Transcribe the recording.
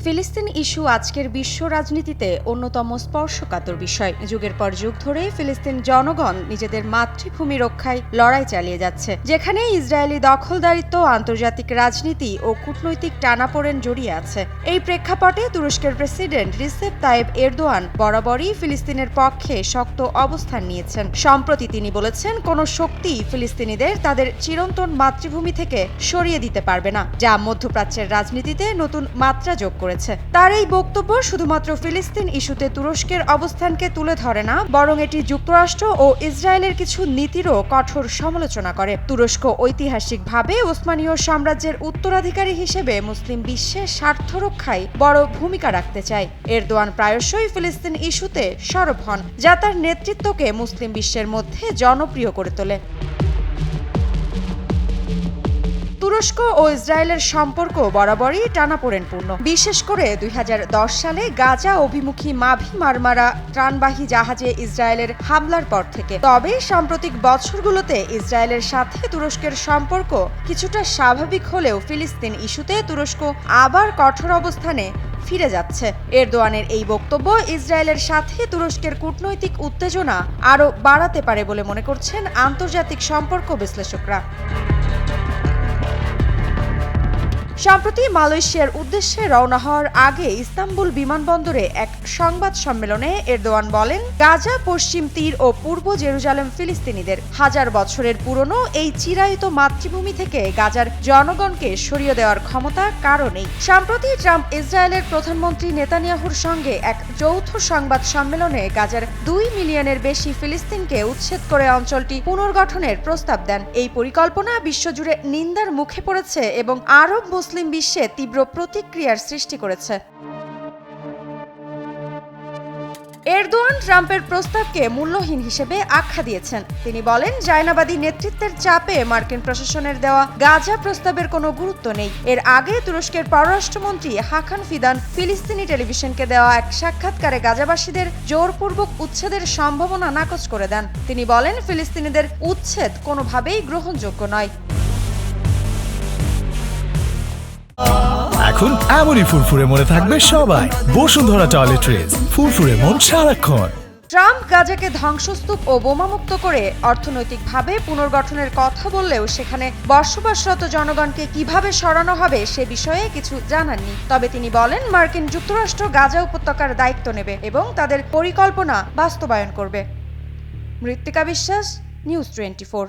ফিলিস্তিন ইস্যু আজকের বিশ্ব রাজনীতিতে অন্যতম স্পর্শকাতর বিষয়। যুগের পর যুগ ধরে ফিলিস্তিন জনগণ নিজেদের মাতৃভূমি রক্ষায় লড়াই চালিয়ে যাচ্ছে, যেখানে ইসরায়েলি দখলদারিত্ব, আন্তর্জাতিক রাজনীতি ও কূটনৈতিক টানাপোড়েন জড়িয়ে আছে। এই প্রেক্ষাপটে তুরস্কের প্রেসিডেন্ট রিসেপ তাইব এরদোয়ান বরাবরই ফিলিস্তিনের পক্ষে শক্ত অবস্থান নিয়েছেন। সম্প্রতি তিনি বলেছেন, কোনো শক্তি ফিলিস্তিনিদের তাদের চিরন্তন মাতৃভূমি থেকে সরিয়ে দিতে পারবে না, যা মধ্যপ্রাচ্যের রাজনীতিতে নতুন মাত্রা যোগ করেছে। তার এই বক্তব্য শুধুমাত্র ফিলিস্তিন ইস্যুতে তুরস্কের অবস্থানকে তুলে ধরে না, বরং এটি যুক্তরাষ্ট্র ও ইসরায়েলের কিছু নীতিরও কঠোর সমালোচনা করে। তুরস্ক ঐতিহাসিকভাবে ওসমানীয় সাম্রাজ্যের উত্তরাধিকারী হিসেবে মুসলিম বিশ্বের স্বার্থ রক্ষায় বড় ভূমিকা রাখতে চায়। এরদোয়ান প্রায়শই ফিলিস্তিন ইস্যুতে সরব হন, যা তার নেতৃত্বকে মুসলিম বিশ্বের মধ্যে জনপ্রিয় করে তোলে। তুরস্ক ও ইসরায়েলের সম্পর্ক বরাবরই টানাপোড়েনপূর্ণ, বিশেষ করে 2010 সালে গাজা অভিমুখী মাভি মারমারা ত্রাণবাহী জাহাজে ইসরায়েলের হামলার পর থেকে। তবে সাম্প্রতিক বছরগুলোতে ইসরায়েলের সাথে তুরস্কের সম্পর্ক কিছুটা স্বাভাবিক হলেও ফিলিস্তিন ইস্যুতে তুরস্ক আবার কঠোর অবস্থানে ফিরে যাচ্ছে। এরদোয়ানের এই বক্তব্য ইসরায়েলের সাথে তুরস্কের কূটনৈতিক উত্তেজনা আরও বাড়াতে পারে বলে মনে করছেন আন্তর্জাতিক সম্পর্ক বিশ্লেষকরা। সম্প্রতি মালয়েশিয়ার উদ্দেশ্যে রওনা হওয়ার আগে ইস্তাম্বুল বিমানবন্দরে এক সংবাদ সম্মেলনে এরদোয়ান বলেন, গাজা, পশ্চিম তীর ও পূর্ব জেরুজালেম ফিলিস্তিনিদের। হাজার বছরের পুরনো এই চিরায়ত মাতৃভূমি থেকে গাজার জনগণকে সরিয়ে দেওয়ার ক্ষমতা কারও নেই। সম্প্রতি ট্রাম্প ইসরায়েলের প্রধানমন্ত্রী নেতানিয়াহুর সঙ্গে এক যৌথ সংবাদ সম্মেলনে গাজার 2 মিলিয়নের বেশি ফিলিস্তিনকে উচ্ছেদ করে অঞ্চলটি পুনর্গঠনের প্রস্তাব দেন। এই পরিকল্পনা বিশ্বজুড়ে নিন্দার মুখে পড়েছে এবং আরব মুসলিম বিশ্বে তীব্র প্রতিক্রিয়ার সৃষ্টি করেছে। এরদোয়ান ট্রাম্পের প্রস্তাবকে মূল্যহীন হিসেবে আখ্যা দিয়েছেন। তিনি বলেন, জায়নাবাদী নেতৃত্বের চাপে মার্কিন প্রশাসনের দেওয়া গাজা প্রস্তাবের কোনো গুরুত্ব নেই। এর আগে তুরস্কের পররাষ্ট্রমন্ত্রী হাকান ফিদান ফিলিস্তিনি টেলিভিশনকে দেওয়া এক সাক্ষাৎকারে গাজাবাসীদের জোরপূর্বক উচ্ছেদের সম্ভাবনা নাকচ করে দেন। তিনি বলেন, ফিলিস্তিনিদের উচ্ছেদ কোনোভাবেই গ্রহণযোগ্য নয়। এখন এমনই ফুরফুরে মনে থাকবে সবাই। বসুন্ধরা টয়লেট্রিজ, ফুরফুরে মন সারাক্ষণ। ট্রাম্প গাজাকে ধ্বংসস্তূপ ও বোমামুক্ত করে অর্থনৈতিকভাবে পুনর্গঠনের কথা বললেও সেখানে বসবাসরত জনগণকে কিভাবে সরানো হবে সে বিষয়ে কিছু জানাননি। তবে তিনি বলেন, মার্কিন যুক্তরাষ্ট্র গাজা উপত্যকার দায়িত্ব নেবে এবং তাদের পরিকল্পনা বাস্তবায়ন করবে। মৃত্তিকা বিশ্বাস, নিউজ 24।